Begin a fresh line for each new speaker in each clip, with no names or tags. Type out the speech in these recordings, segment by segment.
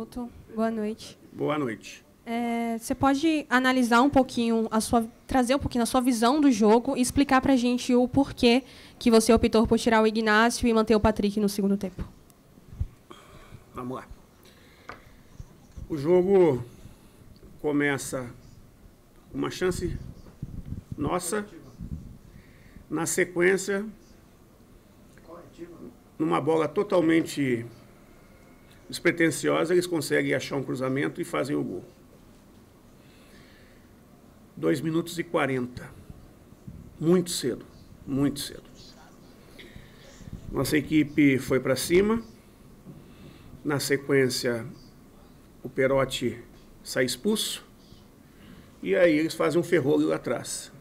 Adalto. Boa noite.
Boa noite.
Você pode analisar um pouquinho, trazer um pouquinho a sua visão do jogo e explicar para a gente o porquê que você optou por tirar o Ignácio e manter o Patrick no segundo tempo?
Vamos lá. O jogo começa com uma chance nossa, na sequência, numa bola totalmente despretensiosa, eles conseguem achar um cruzamento e fazem o gol. 2 minutos e 40. Muito cedo, muito cedo. Nossa equipe foi para cima. Na sequência, o Perotti sai expulso. E aí eles fazem um ferrolho lá atrás.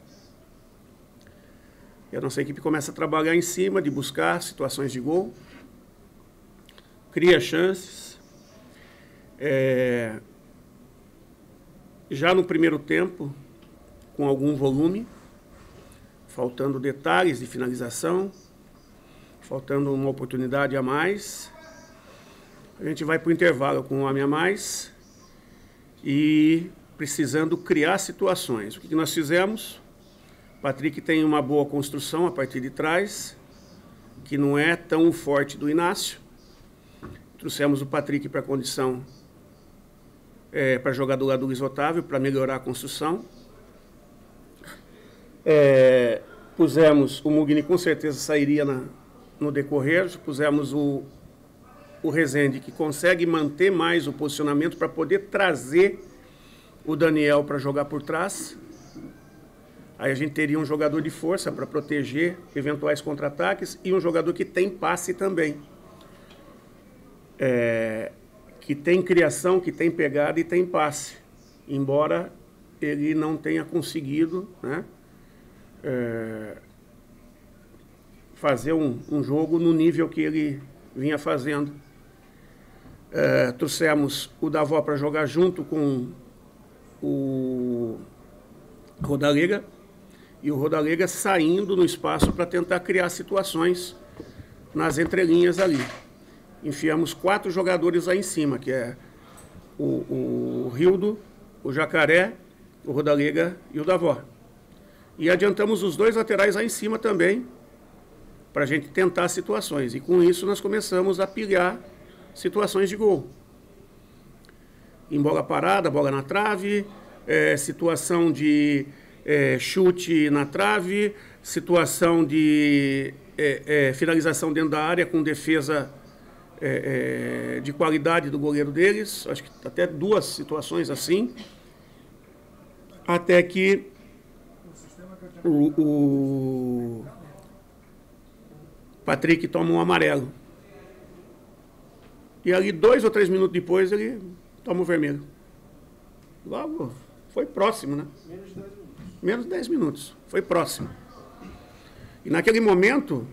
E a nossa equipe começa a trabalhar em cima, de buscar situações de gol. Cria chances. Já no primeiro tempo, com algum volume, faltando detalhes de finalização, faltando uma oportunidade a mais, a gente vai para o intervalo com um homem a mais e precisando criar situações. O que nós fizemos? O Patrick tem uma boa construção a partir de trás, que não é tão forte do Inácio. Trouxemos o Patrick para a condição, para jogar do lado do Luiz Otávio, para melhorar a construção. Pusemos o Mugni, com certeza sairia no decorrer. Pusemos o Rezende, que consegue manter mais o posicionamento para poder trazer o Daniel para jogar por trás. Aí a gente teria um jogador de força para proteger eventuais contra-ataques e um jogador que tem passe também. Que tem criação, que tem pegada e tem passe. Embora ele não tenha conseguido, né, fazer um jogo no nível que ele vinha fazendo. Trouxemos o Davó para jogar junto com o Rodalega, e o Rodalega saindo no espaço para tentar criar situações nas entrelinhas ali. Enfiamos 4 jogadores lá em cima, que é o Rildo, o Jacaré, o Rodalega e o Davó. E adiantamos os 2 laterais lá em cima também, para a gente tentar situações. E com isso nós começamos a pilhar situações de gol. Em bola parada, bola na trave, situação de chute na trave, situação de finalização dentro da área com defesa de qualidade do goleiro deles. Acho que até 2 situações assim. Até que o Patrick toma um amarelo. E ali 2 ou 3 minutos depois ele toma o vermelho. Logo, foi próximo, né? Menos de 10 minutos. Foi próximo. E naquele momento,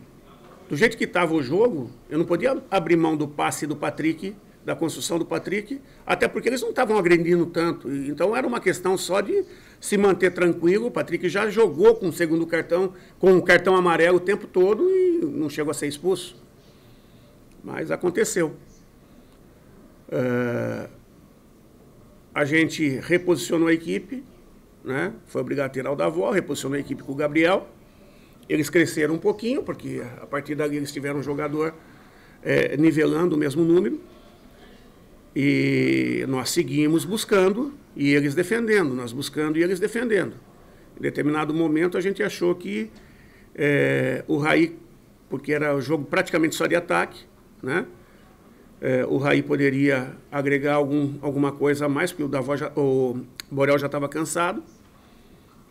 do jeito que estava o jogo, eu não podia abrir mão do passe do Patrick, da construção do Patrick, até porque eles não estavam agredindo tanto. Então era uma questão só de se manter tranquilo. O Patrick já jogou com o segundo cartão, com o cartão amarelo o tempo todo e não chegou a ser expulso. Mas aconteceu. A gente reposicionou a equipe, né? Foi obrigado a tirar o Davó, reposicionou a equipe com o Gabriel. Eles cresceram um pouquinho, porque a partir dali eles tiveram um jogador nivelando o mesmo número. E nós seguimos buscando e eles defendendo, nós buscando e eles defendendo. Em determinado momento a gente achou que o Raí, porque era o jogo praticamente só de ataque, né? O Raí poderia agregar alguma coisa a mais, porque o Borel já estava cansado,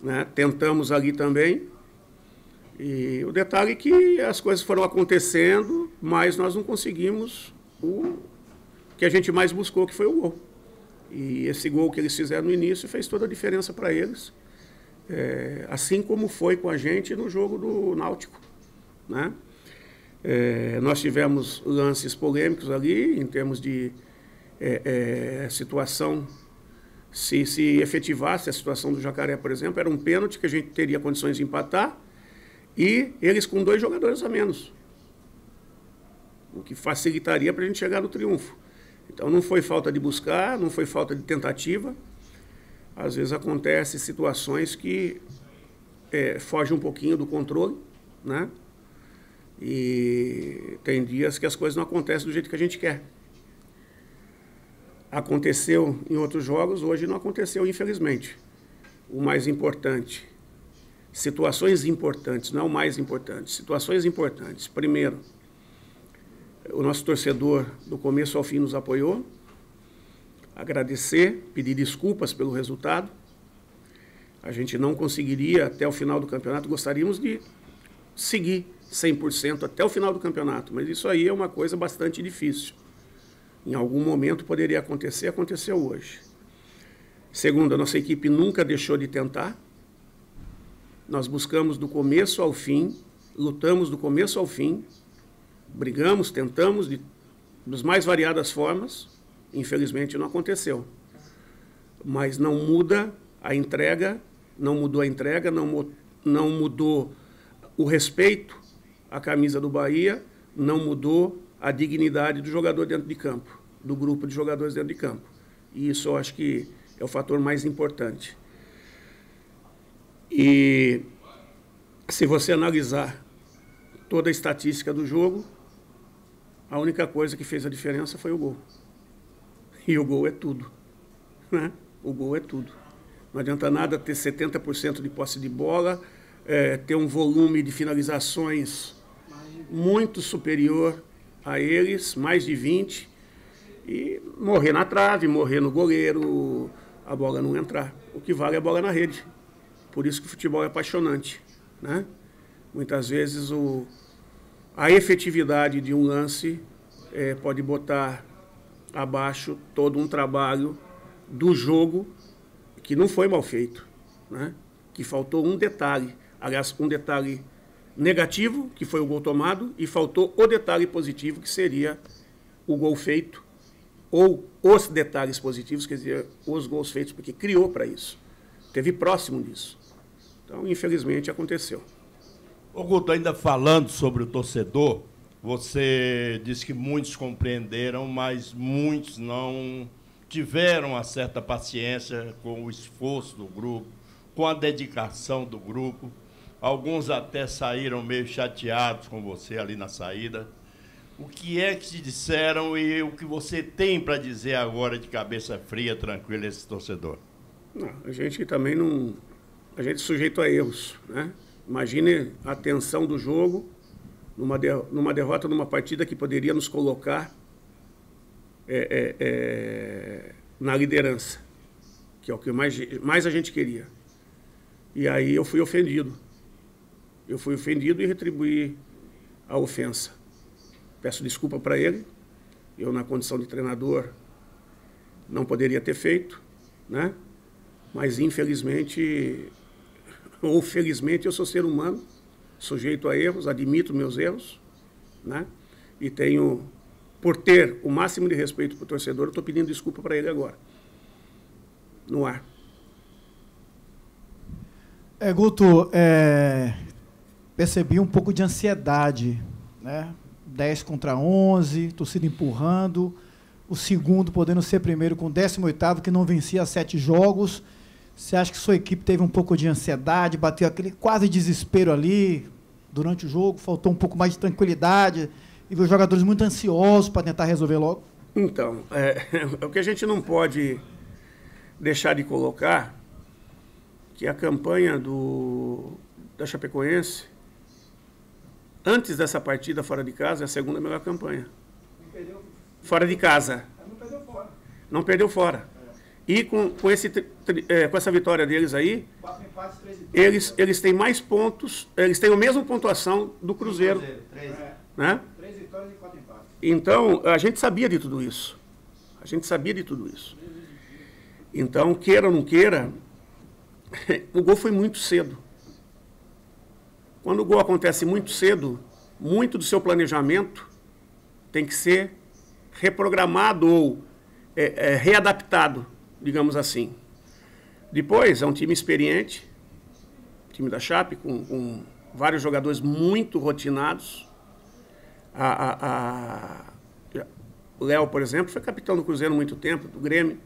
né? Tentamos ali também. E o detalhe é que as coisas foram acontecendo, mas nós não conseguimos o que a gente mais buscou, que foi o gol. E esse gol que eles fizeram no início fez toda a diferença para eles, assim como foi com a gente no jogo do Náutico, né? Nós tivemos lances polêmicos ali, em termos de situação. Se efetivasse a situação do Jacaré, por exemplo, era um pênalti que a gente teria condições de empatar, e eles com 2 jogadores a menos, o que facilitaria para a gente chegar no triunfo. Então não foi falta de buscar, não foi falta de tentativa. Às vezes acontecem situações que fogem um pouquinho do controle, né? E tem dias que as coisas não acontecem do jeito que a gente quer. Aconteceu em outros jogos, hoje não aconteceu, infelizmente. O mais importante, situações importantes, não é o mais importante, situações importantes. Primeiro, o nosso torcedor, do começo ao fim, nos apoiou. Agradecer, pedir desculpas pelo resultado. A gente não conseguiria até o final do campeonato, gostaríamos de seguir 100% até o final do campeonato, mas isso aí é uma coisa bastante difícil. Em algum momento poderia acontecer, aconteceu hoje. Segundo, a nossa equipe nunca deixou de tentar. Nós buscamos do começo ao fim, lutamos do começo ao fim, brigamos, tentamos das mais variadas formas. Infelizmente não aconteceu. Mas não muda a entrega, não mudou a entrega, não mudou o respeito à camisa do Bahia, não mudou a dignidade do jogador dentro de campo, do grupo de jogadores dentro de campo. E isso eu acho que é o fator mais importante. E se você analisar toda a estatística do jogo, a única coisa que fez a diferença foi o gol. E o gol é tudo, né? O gol é tudo. Não adianta nada ter 70% de posse de bola, ter um volume de finalizações muito superior a eles, mais de 20, e morrer na trave, morrer no goleiro, a bola não entrar. O que vale é a bola na rede. Por isso que o futebol é apaixonante, né? Muitas vezes a efetividade de um lance pode botar abaixo todo um trabalho do jogo que não foi mal feito, né? Que faltou um detalhe, aliás, um detalhe negativo, que foi o gol tomado, e faltou o detalhe positivo, que seria o gol feito, ou os detalhes positivos, quer dizer, os gols feitos, porque criou para isso. Teve próximo disso. Então, infelizmente, aconteceu.
Ô Guto, ainda falando sobre o torcedor, você disse que muitos compreenderam, mas muitos não tiveram uma certa paciência com o esforço do grupo, com a dedicação do grupo. Alguns até saíram meio chateados com você ali na saída. O que é que te disseram e o que você tem para dizer agora de cabeça fria, tranquila, esse torcedor?
Não, a gente também não... A gente é sujeito a erros, né? Imagine a tensão do jogo, numa derrota, numa partida que poderia nos colocar na liderança, que é o que mais a gente queria. E aí eu fui ofendido. Eu fui ofendido e retribuí a ofensa. Peço desculpa para ele. Eu, na condição de treinador, não poderia ter feito, né? Mas, infelizmente, ou felizmente, eu sou ser humano, sujeito a erros, admito meus erros, né? E tenho, por ter o máximo de respeito para o torcedor, eu estou pedindo desculpa para ele agora. No ar.
Guto, percebi um pouco de ansiedade, né? 10 contra 11, torcida empurrando, o segundo podendo ser primeiro com o 18º, que não vencia 7 jogos. Você acha que sua equipe teve um pouco de ansiedade, bateu aquele quase desespero ali durante o jogo, faltou um pouco mais de tranquilidade e viu os jogadores muito ansiosos para tentar resolver logo?
Então, o que a gente não pode deixar de colocar, que a campanha da Chapecoense, antes dessa partida fora de casa, é a segunda melhor campanha. Fora de casa. Não perdeu fora. Não perdeu fora. E com essa vitória deles aí,
4 empates, 3 vitórias.
Eles têm mais pontos, eles têm a mesma pontuação do Cruzeiro.
3,
né?
3 vitórias e 4 empates.
Então, a gente sabia de tudo isso. A gente sabia de tudo isso. Então, queira ou não queira, o gol foi muito cedo. Quando o gol acontece muito cedo, muito do seu planejamento tem que ser reprogramado ou readaptado, digamos assim. Depois, é um time experiente, time da Chape, com vários jogadores muito rotinados. Léo, por exemplo, foi capitão do Cruzeiro há muito tempo, do Grêmio.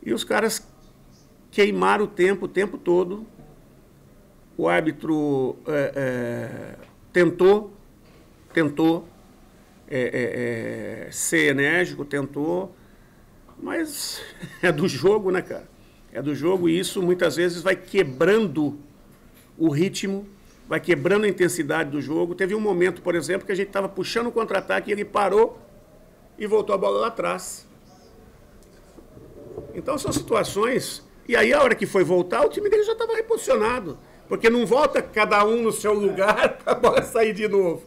E os caras queimaram o tempo todo. O árbitro tentou ser enérgico, mas é do jogo, né, cara? É do jogo e isso muitas vezes vai quebrando o ritmo, vai quebrando a intensidade do jogo. Teve um momento, por exemplo, que a gente estava puxando o contra-ataque e ele parou e voltou a bola lá atrás. Então são situações... E aí a hora que foi voltar, o time dele já estava reposicionado. Porque não volta cada um no seu lugar para a bola sair de novo.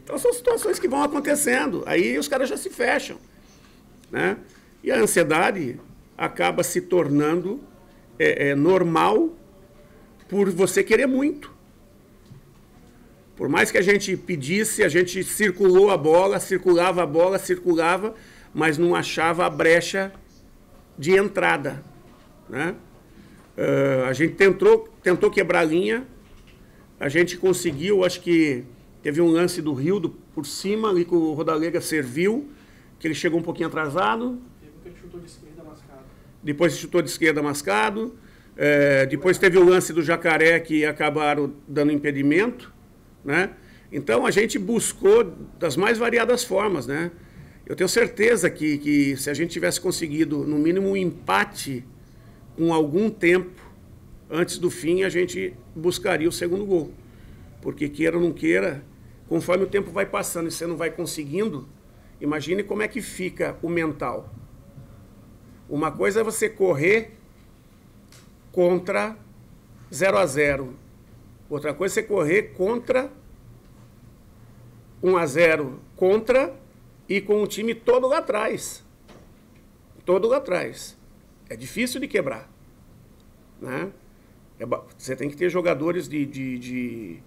Então são situações que vão acontecendo. Aí os caras já se fecham, né? E a ansiedade acaba se tornando normal por você querer muito. Por mais que a gente pedisse, a gente circulava a bola, mas não achava a brecha de entrada, né? A gente tentou quebrar a linha, a gente conseguiu, acho que teve um lance do Rildo por cima, ali que o Rodalega serviu, que ele chegou um pouquinho atrasado. Depois chutou de esquerda mascado. Depois teve o lance do Jacaré, que acabaram dando impedimento, né? Então a gente buscou das mais variadas formas, né? Eu tenho certeza que se a gente tivesse conseguido, no mínimo, um empate com algum tempo antes do fim, a gente buscaria o segundo gol. Porque queira ou não queira, conforme o tempo vai passando e você não vai conseguindo, imagine como é que fica o mental. Uma coisa é você correr contra 0-0. Outra coisa é você correr contra 1-0 contra e com o time todo lá atrás. Todo lá atrás. É difícil de quebrar, né? Você tem que ter jogadores de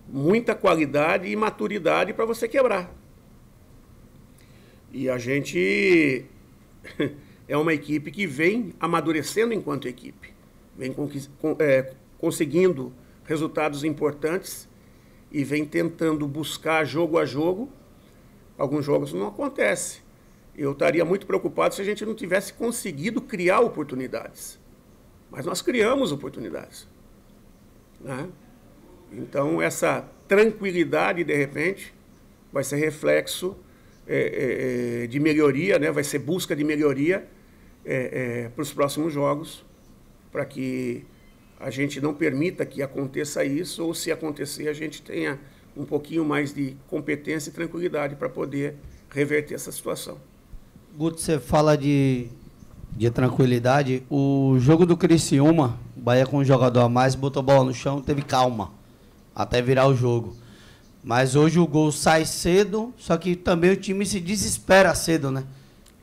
muita qualidade e maturidade para você quebrar. E a gente é uma equipe que vem amadurecendo enquanto equipe. Vem conseguindo resultados importantes e vem tentando buscar jogo a jogo. Alguns jogos não acontece. Eu estaria muito preocupado se a gente não tivesse conseguido criar oportunidades. Mas nós criamos oportunidades, né? Então, essa tranquilidade, de repente, vai ser reflexo de melhoria, né? Vai ser busca de melhoria para os próximos jogos, para que a gente não permita que aconteça isso, ou se acontecer, a gente tenha um pouquinho mais de competência e tranquilidade para poder reverter essa situação.
Guto, você fala de tranquilidade. O jogo do Criciúma, o Bahia com um jogador a mais, botou a bola no chão, teve calma até virar o jogo. Mas hoje o gol sai cedo, só que também o time se desespera cedo, né?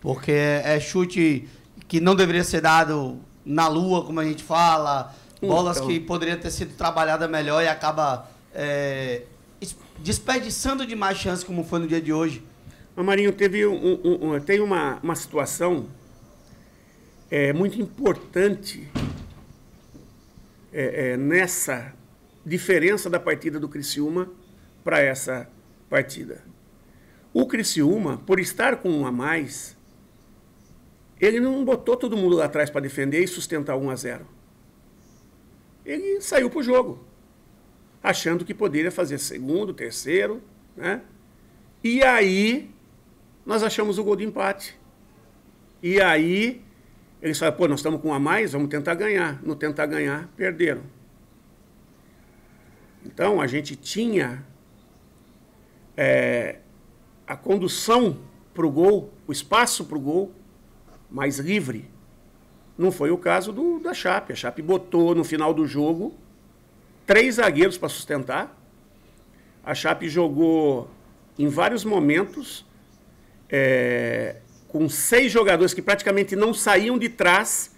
Porque é chute que não deveria ser dado na lua, como a gente fala, bolas que poderiam ter sido trabalhadas melhor e acaba desperdiçando demais chances, como foi no dia de hoje.
Marinho, tem uma situação muito importante nessa diferença da partida do Criciúma para essa partida. O Criciúma, por estar com um a mais, ele não botou todo mundo lá atrás para defender e sustentar 1-0. Ele saiu para o jogo, achando que poderia fazer segundo, terceiro, né? E aí nós achamos o gol de empate. E aí eles falaram, nós estamos com um a mais, vamos tentar ganhar. No tentar ganhar, perderam. Então a gente tinha a condução para o gol, o espaço para o gol mais livre. Não foi o caso da Chape. A Chape botou no final do jogo 3 zagueiros para sustentar. A Chape jogou em vários momentos com 6 jogadores que praticamente não saíam de trás,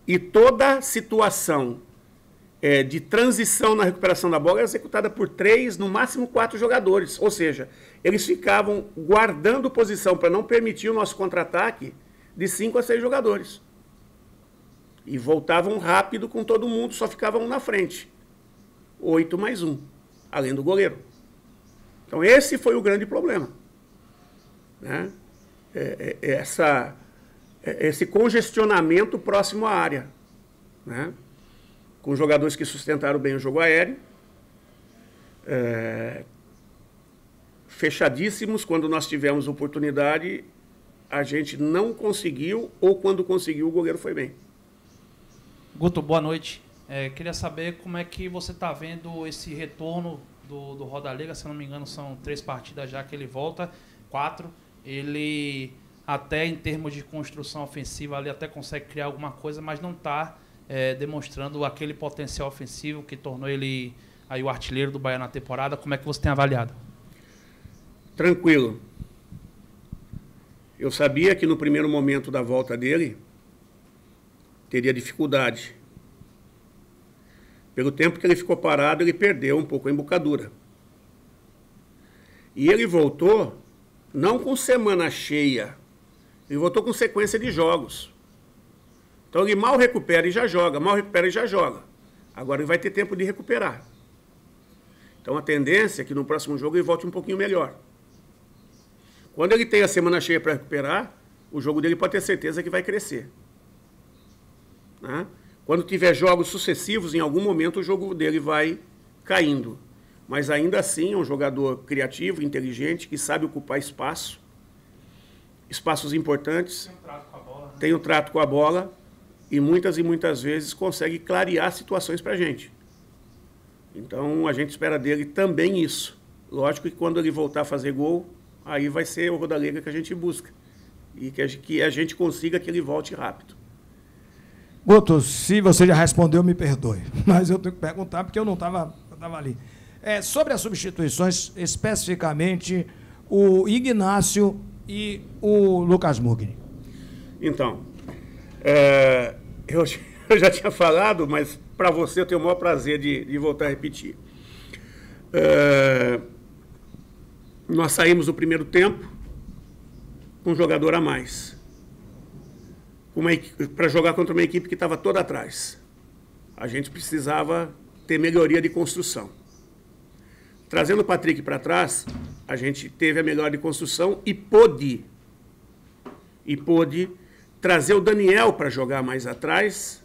e toda situação de transição na recuperação da bola era executada por 3, no máximo 4 jogadores. Ou seja, eles ficavam guardando posição para não permitir o nosso contra-ataque de 5 a 6 jogadores. E voltavam rápido com todo mundo, só ficavam um na frente. 8 mais 1, além do goleiro. Então esse foi o grande problema, né? esse congestionamento próximo à área, né? Com jogadores que sustentaram bem o jogo aéreo, fechadíssimos. Quando nós tivemos oportunidade, a gente não conseguiu, ou quando conseguiu, o goleiro foi bem.
Guto, boa noite. Queria saber como é que você está vendo esse retorno do Roda Liga. Se eu não me engano, são 3 partidas já que ele volta, 4. Ele, até em termos de construção ofensiva, ali até consegue criar alguma coisa, mas não está demonstrando aquele potencial ofensivo que tornou ele aí o artilheiro do Bahia na temporada. Como é que você tem avaliado?
Tranquilo. Eu sabia que no primeiro momento da volta dele teria dificuldade. Pelo tempo que ele ficou parado, ele perdeu um pouco a embocadura. E ele voltou não com semana cheia, ele voltou com sequência de jogos. Então ele mal recupera e já joga, mal recupera e já joga. Agora ele vai ter tempo de recuperar. Então a tendência é que no próximo jogo ele volte um pouquinho melhor. Quando ele tem a semana cheia para recuperar, o jogo dele pode ter certeza que vai crescer, né? Quando tiver jogos sucessivos, em algum momento o jogo dele vai caindo. Mas ainda assim é um jogador criativo, inteligente, que sabe ocupar espaços importantes. Tem um trato com a bola e muitas vezes consegue clarear situações para a gente. Então a gente espera dele também isso. Lógico que quando ele voltar a fazer gol, aí vai ser o Roda Liga que a gente busca. E que a gente consiga que ele volte rápido.
Guto, se você já respondeu, me perdoe. Mas eu tenho que perguntar porque eu não estava ali. Sobre as substituições, especificamente o Ignácio e o Lucas Mugni.
Então, eu já tinha falado, mas para você eu tenho o maior prazer de voltar a repetir. Nós saímos do primeiro tempo com um jogador a mais, para jogar contra uma equipe que estava toda atrás. A gente precisava ter melhoria de construção. Trazendo o Patrick para trás, a gente teve a melhora de construção e pôde trazer o Daniel para jogar mais atrás,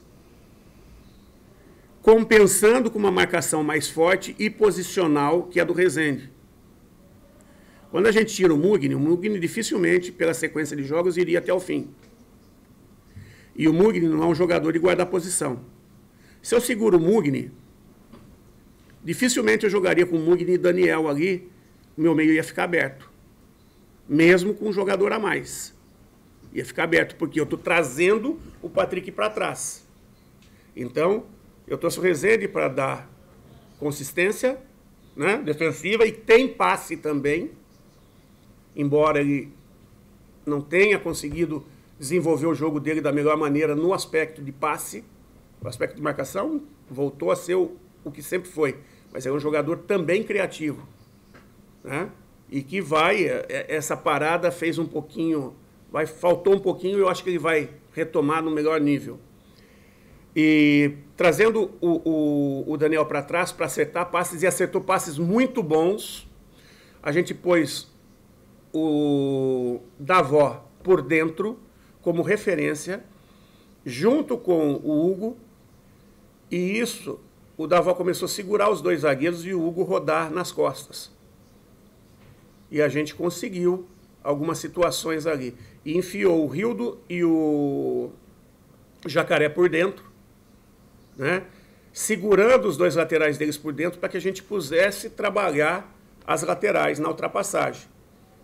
compensando com uma marcação mais forte e posicional que a do Rezende. Quando a gente tira o Mugni dificilmente, pela sequência de jogos, iria até o fim. E o Mugni não é um jogador de guardar posição. Se eu seguro o Mugni, dificilmente eu jogaria com o Mugni e Daniel ali, o meu meio ia ficar aberto. Mesmo com um jogador a mais. Ia ficar aberto, porque eu estou trazendo o Patrick para trás. Então, eu trouxe o Rezende para dar consistência, né, defensiva, e tem passe também, embora ele não tenha conseguido desenvolver o jogo dele da melhor maneira no aspecto de passe, no aspecto de marcação, voltou a ser o que sempre foi. Mas é um jogador também criativo, né? E que essa parada fez um pouquinho, faltou um pouquinho, e eu acho que ele vai retomar no melhor nível. E trazendo o Daniel para trás para acertar passes, e acertou passes muito bons. A gente pôs o Davó por dentro como referência, junto com o Hugo, e isso, o Davó começou a segurar os dois zagueiros e o Hugo rodar nas costas. E a gente conseguiu algumas situações ali. E enfiou o Rildo e o Jacaré por dentro, né, segurando os dois laterais deles por dentro para que a gente pudesse trabalhar as laterais na ultrapassagem.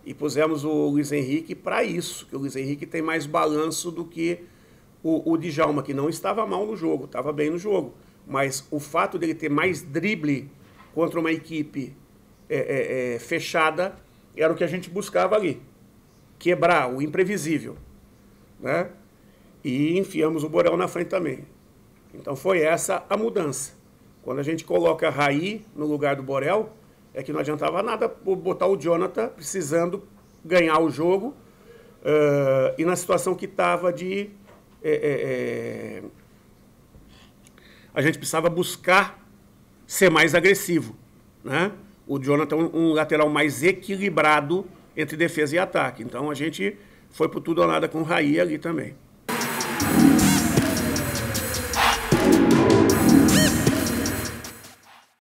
E pusemos o Luiz Henrique para isso, que o Luiz Henrique tem mais balanço do que o Djalma, que não estava mal no jogo, estava bem no jogo. Mas o fato dele ter mais drible contra uma equipe fechada era o que a gente buscava ali. Quebrar o imprevisível, né? E enfiamos o Borel na frente também. Então foi essa a mudança. Quando a gente coloca Raí no lugar do Borel, é que não adiantava nada botar o Jonathan precisando ganhar o jogo, e na situação que estava de... a gente precisava buscar ser mais agressivo, né? O Jonathan um lateral mais equilibrado entre defesa e ataque. Então a gente foi por tudo ou nada com o Raí ali também.